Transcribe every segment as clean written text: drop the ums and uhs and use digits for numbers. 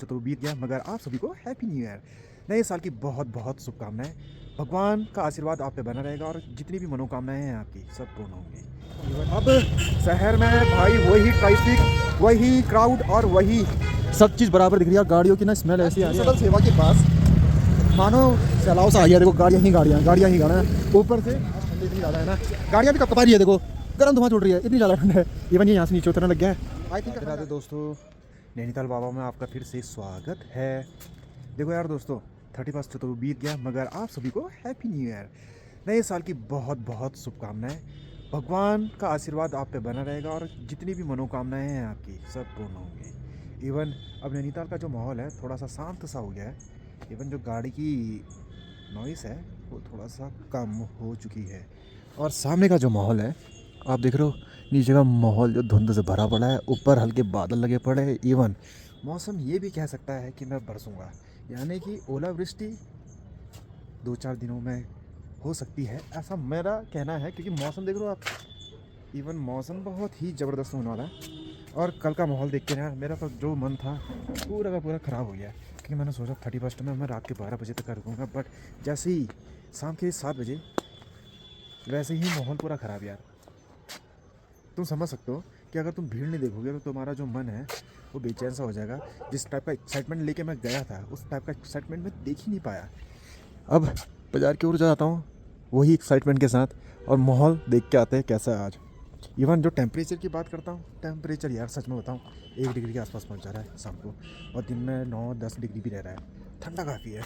तो बीत गया, मगर आप सभी को हैप्पी न्यू ईयर। नए साल की बहुत बहुत शुभकामनाएं। भगवान का आशीर्वाद आप पे बना रहेगा और जितनी भी मनोकामनाएं हैं आपकी सब पूर्ण होंगी। अब शहर में भाई वही ट्रैफिक, वही क्राउड और वही सब चीज़ बराबर दिख रही है। गाड़ियों की ना स्मेल ऐसी आ रही है सदल सेवा के पास, मानो सैलाव सा आ गया। देखो गाड़ियाँ ही गाड़ियाँ ऊपर से ठंडी इतनी ज़्यादा है ना, गाड़ियाँ भी कपकपा रही है। देखो गर्म धुआं छोड़ रही है, इतनी ज़्यादा ठंड है। इवन ये यहाँ से नीचे उतरने लग गया है। आई थिंक राधे दोस्तों, नैनीताल बाबा में आपका फिर से स्वागत है। देखो यार दोस्तों, 31 तो बीत गया, मगर आप सभी को हैप्पी न्यू ईयर। नए साल की बहुत बहुत शुभकामनाएं। भगवान का आशीर्वाद आप पे बना रहेगा और जितनी भी मनोकामनाएं हैं आपकी सब पूर्ण होंगी। इवन अब नैनीताल का जो माहौल है थोड़ा सा शांत सा हो गया है। इवन जो गाड़ी की नॉइस है वो थोड़ा सा कम हो चुकी है। और सामने का जो माहौल है आप देख रहे हो, नीचे का माहौल जो धुंध से भरा पड़ा है, ऊपर हल्के बादल लगे पड़े हैं। इवन मौसम ये भी कह सकता है कि मैं बरसूंगा, यानी कि ओलावृष्टि 2-4 दिनों में हो सकती है, ऐसा मेरा कहना है। क्योंकि मौसम देख रहे हो आप, इवन मौसम बहुत ही ज़बरदस्त होने वाला है। और कल का माहौल देख के ना मेरा तो जो मन था पूरा का पूरा ख़राब हो गया। क्योंकि मैंने सोचा 31 में मैं रात के 12 बजे तक रुकूँगा, बट जैसे ही शाम के 7 बजे वैसे ही माहौल पूरा ख़राब। यार तुम समझ सकते हो कि अगर तुम भीड़ नहीं देखोगे तो तुम्हारा जो मन है वो बेचैन सा हो जाएगा। जिस टाइप का एक्साइटमेंट लेके मैं गया था उस टाइप का एक्साइटमेंट मैं देख ही नहीं पाया। अब बाज़ार की ओर जाता हूँ वही एक्साइटमेंट के साथ, और माहौल देख के आते हैं कैसा है आज। इवन जो टेम्परेचर की बात करता हूँ, टेम्परेचर यार सच में बताऊँ 1 डिग्री के आसपास पहुँच जा रहा है शाम को, और दिन में 9-10 डिग्री भी रह रहा है। ठंडा काफ़ी है,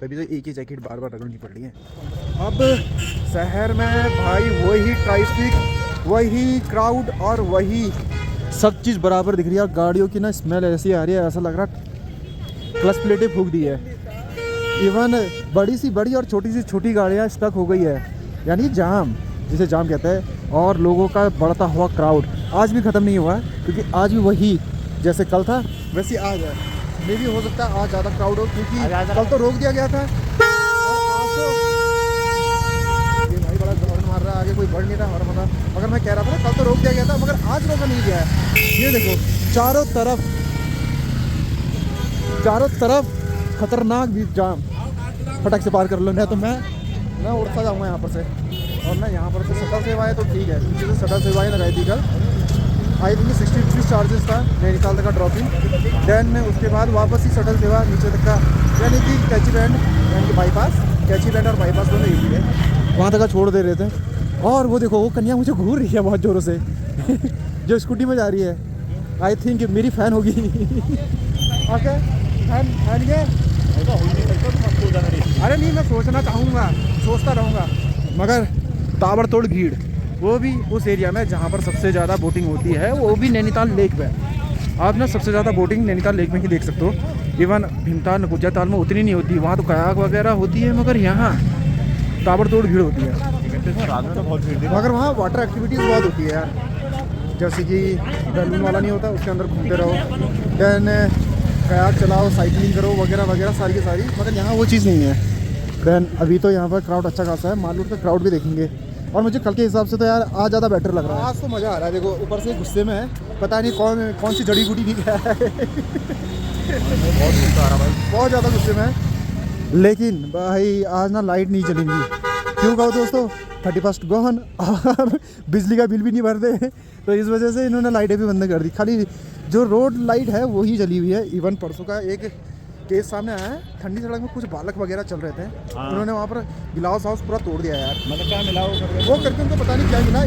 तभी तो एक ही जैकेट बार बार रगड़नी पड़ रही है। अब शहर में भाई वही ट्रैफिक, वही क्राउड और वही सब चीज़ बराबर दिख रही है। गाड़ियों की ना स्मेल ऐसी आ रही है, ऐसा लग रहा क्लच प्लेटें फूंक दी है। इवन बड़ी सी बड़ी और छोटी सी छोटी गाड़ियाँ स्टक हो गई है, यानी जाम, जिसे जाम कहते हैं। और लोगों का बढ़ता हुआ क्राउड आज भी ख़त्म नहीं हुआ है, क्योंकि आज भी वही जैसे कल था वैसे आज है। मे भी हो सकता है आज ज़्यादा क्राउड हो, क्योंकि कल तो रोक दिया गया था और आज तो ये भाई बड़ा हॉर्न मार रहा है, आगे कोई बढ़ नहीं रहा हॉर्न मार रहा। मगर मैं कह रहा था ना कल तो रोक दिया गया था, मगर आज रोका नहीं गया है। ये देखो चारों तरफ खतरनाक भी जाम, फटक से पार कर लो, नहीं तो मैं उड़ता जाऊँगा यहाँ पर से। और ना यहाँ पर से शटल सेवाएँ तो ठीक है, पीछे से शटल सेवाएँ लगाई थी कल। आई थिंक 60 रुपीज़ चार्जेस था नैनीताल तक का ड्रॉपिंग, देन उसके बाद वापस ही शटल सेवा नीचे तक का, यानी कि कैची बैंड यानी कि बाईपास, कैची बैंड और बाईपास दोनों एक ही है, वहाँ तक का छोड़ दे रहे थे। और वो देखो वो कन्या मुझे घूर रही है बहुत ज़ोरों से जो स्कूटी में जा रही है, आई थिंक मेरी फ़ैन होगी ओके फैन ये अरे नहीं, मैं सोचता रहूँगा, मगर ताबड़तोड़ भीड़, वो भी उस एरिया में जहाँ पर सबसे ज़्यादा बोटिंग होती है, वो भी नैनीताल लेक पे। आप ना सबसे ज़्यादा बोटिंग नैनीताल लेक में ही देख सकते हो। इवन भीमताल नकुजा ताल में उतनी नहीं होती, वहाँ तो कयाक वगैरह होती है, मगर यहाँ ताबड़तोड़ भीड़ होती है। रात में तो बहुत भीड़, मगर वहाँ वाटर एक्टिविटीज़ बहुत होती है यार, जैसे कि बैलून वाला नहीं होता उसके अंदर घूमते रहो, देन कयाक चलाओ, साइकिलिंग करो वगैरह वगैरह सारी की सारी, मगर यहाँ वो चीज़ नहीं है। देन अभी तो यहाँ पर क्राउड अच्छा खासा है, मालूर का क्राउड भी देखेंगे। और मुझे कल के हिसाब से तो यार आज ज़्यादा बेटर लग रहा है, आज तो मज़ा आ रहा है। देखो ऊपर से गुस्से में है, पता नहीं कौन सी जड़ी बूटी भी क्या है बहुत गुस्सा आ रहा भाई, बहुत ज़्यादा गुस्से में है। लेकिन भाई आज ना लाइट नहीं चलेंगी, क्यों कहो दोस्तों, 31 गॉन और बिजली का बिल भी नहीं भरते, तो इस वजह से इन्होंने लाइटें भी बंद कर दी। खाली जो रोड लाइट है वही जली हुई है। इवन परसों का एक केस सामने आया है, ठंडी सड़क में कुछ बालक वगैरह चल रहे थे, उन्होंने वहाँ पर गिलास हाउस पूरा तोड़ दिया यार। मतलब क्या मिला वो करके उनको पता नहीं क्या मिला।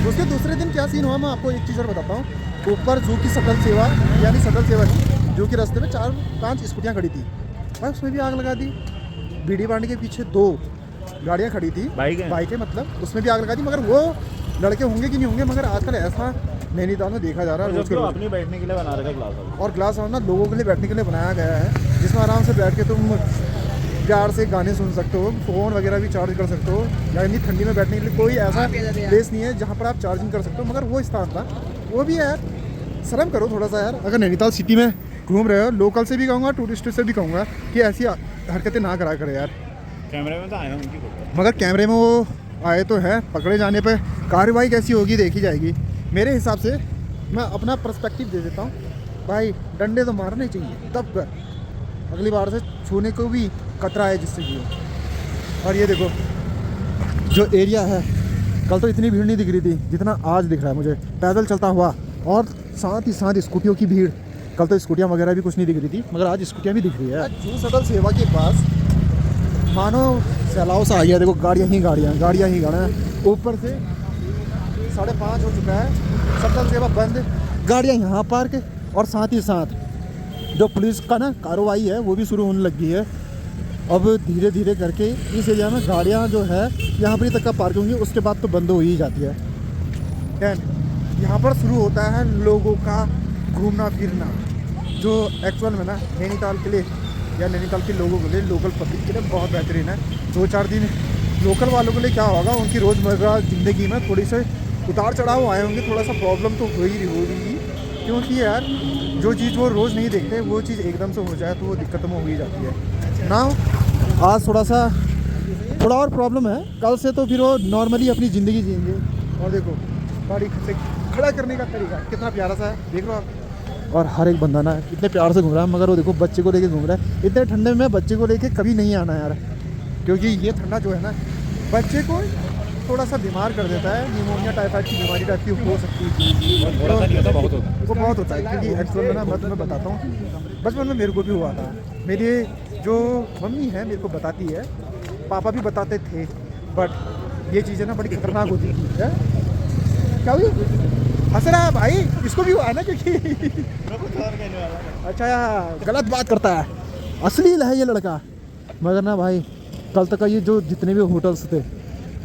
उसके दूसरे दिन क्या सीन हुआ मैं आपको एक चीज़ और बताता हूँ। ऊपर जू की शटल सेवा, यानी शटल सेवा की जू के रास्ते में 4-5 स्कूटियाँ खड़ी थी भाई, उसमें भी आग लगा दी। बीडी बांड के पीछे 2 गाड़ियाँ खड़ी थी, बाइकें मतलब, उसमें भी आग लगा दी। मगर वो लड़के होंगे कि नहीं होंगे, मगर आजकल ऐसा नैनीताल में देखा जा रहा है। अपने बैठने के लिए बना रखा ग्लास हाउस, और ग्लास हाउस ना लोगों के लिए बैठने के लिए बनाया गया है, जिसमें आराम से बैठ के तुम प्यार से गाने सुन सकते हो, फ़ोन वगैरह भी चार्ज कर सकते हो। यानी ठंडी में बैठने के लिए कोई ऐसा प्लेस नहीं है जहाँ पर आप चार्जिंग कर सकते हो, मगर वो स्थान था। वो भी है यार, शर्म करो थोड़ा सा यार। अगर नैनीताल सिटी में घूम रहे हो, लोकल से भी कहूँगा, टूरिस्ट से भी कहूँगा कि ऐसी हरकतें ना करा करे यार। कैमरे में तो आए हैं उनकी, मगर कैमरे में वो आए तो है, पकड़े जाने पर कार्रवाई कैसी होगी देखी जाएगी। मेरे हिसाब से मैं अपना पर्सपेक्टिव दे देता हूँ, भाई डंडे तो मारने चाहिए तब कर, अगली बार से छूने को भी खतरा है जिससे भी हो। और ये देखो जो एरिया है, कल तो इतनी भीड़ नहीं दिख रही थी जितना आज दिख रहा है मुझे, पैदल चलता हुआ, और साथ ही साथ स्कूटियों की भीड़। कल तो स्कूटियाँ वगैरह भी कुछ नहीं दिख रही थी, मगर आज स्कूटियाँ भी दिख रही है। जू सदल सेवा के पास मानो सैलाव सा आ गया, देखो गाड़ियाँ ही गाड़ियाँ। ऊपर से 5:30 हो चुका है, सदल सेवा बंद, गाड़ियाँ यहाँ पार्क, और साथ ही साथ जो पुलिस का ना कार्रवाई है वो भी शुरू होने लगी है। अब धीरे धीरे करके इस एरिया में गाड़ियाँ जो है यहाँ पर तक का पार्क होंगी, उसके बाद तो बंद हो ही जाती है। एंड यहाँ पर शुरू होता है लोगों का घूमना फिरना, जो एक्चुअल में ना नैनीताल के लिए या नैनीताल के लोगों के लिए, लोकल पब्लिक के लिए बहुत बेहतरीन है। 2-4 दिन लोकल वालों के लिए क्या होगा, उनकी रोज़मर्रा ज़िंदगी में थोड़ी से उतार चढ़ाव आए होंगे, थोड़ा सा प्रॉब्लम तो हो ही होगी, क्योंकि यार जो चीज़ वो रोज़ नहीं देखते वो चीज़ एकदम से हो जाए तो वो दिक्कत में हो ही जाती है ना। आज थोड़ा और प्रॉब्लम है, कल से तो फिर वो नॉर्मली अपनी ज़िंदगी जिएंगे। और देखो गाड़ी से खड़ा करने का तरीका कितना प्यारा सा है, देख लो आप। और हर एक बंदा ना इतने प्यार से घूम रहा है, मगर वो देखो बच्चे को लेके घूम रहा है। इतने ठंडे में बच्चे को लेके कभी नहीं आना यार, क्योंकि ये ठंडा जो है ना बच्चे को थोड़ा सा बीमार कर देता है, निमोनिया टाइफाइड की बीमारी टाइप की हो सकती है, वो बहुत होता है। क्योंकि एक्चुअल में ना मैं बताता हूँ, बचपन में मेरे को भी हुआ था। मेरे जो मम्मी है मेरे को बताती है, पापा भी बताते थे, बट ये चीज़ें ना बड़ी खतरनाक होती थी। क्या हुई, हंस रहा है भाई, इसको भी हुआ है ना, क्योंकि अच्छा गलत बात करता है, अश्लील है ये लड़का। मगर ना भाई कल तक का ये जो जितने भी होटल्स थे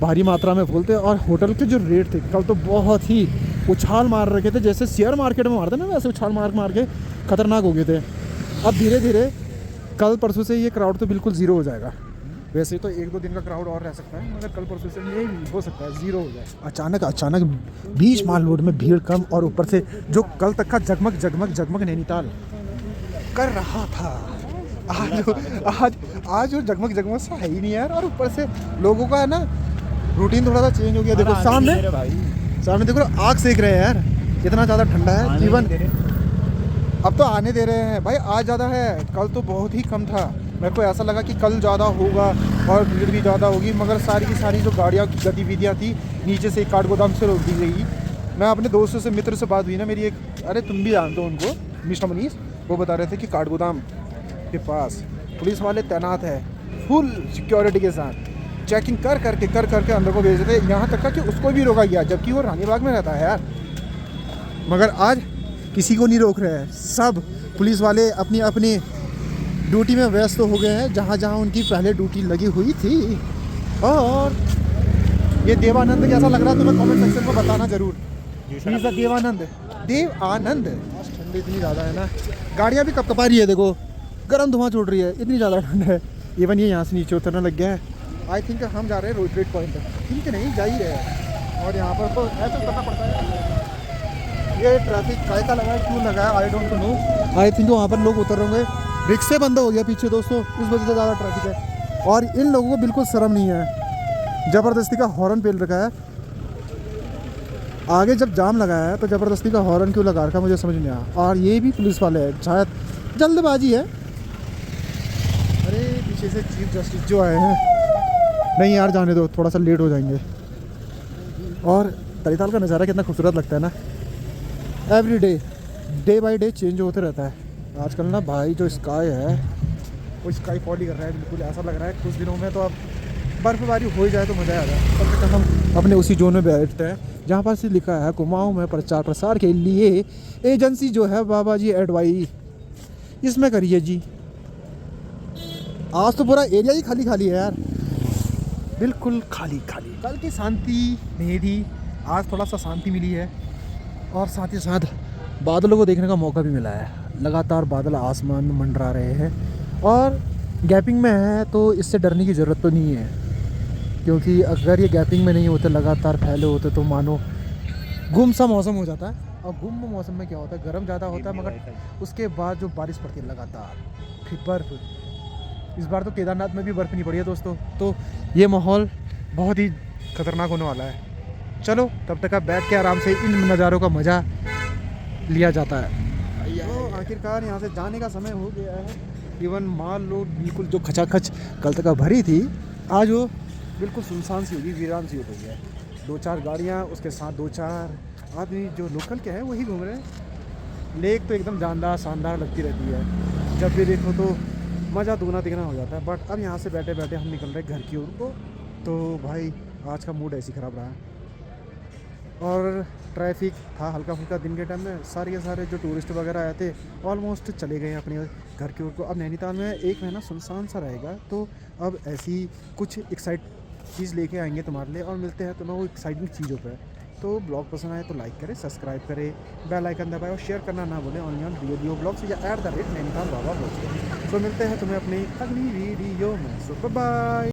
भारी मात्रा में फूल थे, और होटल के जो रेट थे कल तो बहुत ही उछाल मार रखे थे, जैसे शेयर मार्केट में मारते ना वैसे उछाल मार के खतरनाक हो गए थे। अब धीरे धीरे कल परसों से ये क्राउड तो बिल्कुल ज़ीरो हो जाएगा। वैसे तो 1-2 दिन का क्राउड और रह सकता है, मगर कल परसों से ये भी हो सकता है ज़ीरो हो जाए। अचानक बीच माल रोड में भीड़ कम, और ऊपर से जो कल तक का जगमग नैनीताल कर रहा था, आज वो जगमग सा है ही नहीं यार। और ऊपर से लोगों का है ना रूटीन थोड़ा सा चेंज हो गया। देखो सामने देखो आग सेक रहे हैं यार, इतना ज़्यादा ठंडा है। इवन अब तो आने दे रहे हैं भाई, आज ज़्यादा है, कल तो बहुत ही कम था। मेरे को ऐसा लगा कि कल ज़्यादा होगा और भीड़ भी ज़्यादा होगी, मगर सारी की सारी जो गाड़ियाँ गतिविधियाँ थी नीचे से काठ गोदाम से रोक दी गई। मैं अपने दोस्तों से, मित्र से बात हुई ना मेरी, एक अरे तुम भी जानते हो उनको, मिस्टर मनीष, वो बता रहे थे कि काठ गोदाम के पास पुलिस वाले तैनात है फुल सिक्योरिटी के साथ, चेकिंग कर करके अंदर को भेज रहे थे। यहाँ तक का कि उसको भी रोका गया, जबकि वो रानी बाग में रहता है यार। मगर आज किसी को नहीं रोक रहे हैं, सब पुलिस वाले अपनी अपनी ड्यूटी में व्यस्त हो गए हैं, जहाँ जहाँ उनकी पहले ड्यूटी लगी हुई थी। और ये देवानंद कैसा लग रहा है तुम्हें कमेंट सेक्शन में बताना जरूर। देवानंद ठंडी इतनी ज़्यादा है ना, गाड़ियाँ भी कपकपा रही है, देखो गर्म धुआं छोड़ रही है, इतनी ज़्यादा ठंड है। इवन ये यहाँ से नीचे उतरने लग गया है। आई थिंक हम जा रहे हैं रोड रेट पॉइंट, ठीक है नहीं जा ही रहे हैं। और यहाँ पर तो ऐसा करना पड़ता है, ये ट्रैफिक काय का लगा है, क्यों लगा है I don't know. I think वहाँ पर लोग उतर होंगे, रिक्शे बंद हो गया पीछे दोस्तों, इस वजह से ज़्यादा ट्रैफिक है। और इन लोगों को बिल्कुल शर्म नहीं है, ज़बरदस्ती का हॉर्न पेल रखा है। आगे जब जाम लगाया है तो ज़बरदस्ती का हॉर्न क्यों लगा रखा मुझे समझ नहीं आया। और ये भी पुलिस वाले हैं, शायद जल्दबाजी है। अरे पीछे से चीफ जस्टिस जो आए हैं, नहीं यार जाने दो, थोड़ा सा लेट हो जाएंगे। और तरीताल का नज़ारा कितना खूबसूरत लगता है ना, every day by day change होते रहता है। आजकल ना भाई जो स्काई है वो स्काई फॉल ही कर रहा है, बिल्कुल ऐसा लग रहा है कुछ दिनों में तो अब बर्फबारी हो जाए तो मज़ा आ जाए। कम से कम हम अपने उसी जोन में बैठते हैं जहाँ पर से लिखा है कुमाऊं में प्रचार प्रसार के लिए एजेंसी जो है बाबा जी एडवाइस, इसमें करिए जी। आज तो पूरा एरिया ही खाली है यार, बिल्कुल खाली। कल की शांति नहीं थी, आज थोड़ा सा शांति मिली है। और साथ ही साथ बादलों को देखने का मौका भी मिला है, लगातार बादल आसमान में मंडरा रहे हैं। और गैपिंग में है तो इससे डरने की ज़रूरत तो नहीं है, क्योंकि अगर ये गैपिंग में नहीं होते, लगातार फैले होते तो मानो गुम सा मौसम हो जाता है। और गुम मौसम में क्या होता है, गर्म ज़्यादा होता है, मगर उसके बाद जो बारिश पड़ती है लगातार, फिर बर्फ़। इस बार तो केदारनाथ में भी बर्फ़ नहीं पड़ी है दोस्तों, तो ये माहौल बहुत ही ख़तरनाक होने वाला है। चलो तब तक आप बैठ के आराम से इन नज़ारों का मज़ा लिया जाता है। आखिरकार यहाँ से जाने का समय हो गया है। इवन माल रोड बिल्कुल जो खचाखच कल तक भरी थी, आज वो बिल्कुल सुनसान सी होगी, वीरान सी हो गई है। 2-4 गाड़ियाँ, उसके साथ 2-4 आदमी जो लोकल के हैं वही घूम रहे हैं। लेक तो एकदम जानदार शानदार लगती रहती है, जब भी देखो तो मज़ा दुगना तिगना हो जाता है। बट अब यहाँ से बैठे बैठे हम निकल रहे घर की ओर को, तो भाई आज का मूड ऐसी ख़राब रहा। और ट्रैफिक था हल्का फुल्का दिन के टाइम में, सारे के सारे जो टूरिस्ट वगैरह आए थे ऑलमोस्ट चले गए अपने घर की ओर को। अब नैनीताल में 1 महीना सुनसान सा रहेगा, तो अब ऐसी कुछ एक्साइट चीज़ लेके आएंगे तुम्हारे लिए, और मिलते हैं तुम्हें वो एक्साइटिंग चीज़ों पर। तो ब्लॉग पसंद आए तो लाइक करें, सब्सक्राइब करें, बेल आइकन दबाएं और शेयर करना ना भूलें ऑनली ऑन वीडियो ब्लॉग्स या @नैनीताल बाबा ब्लॉग्स। तो मिलते हैं तुम्हें अपनी अगली वीडियो में। सो बाय।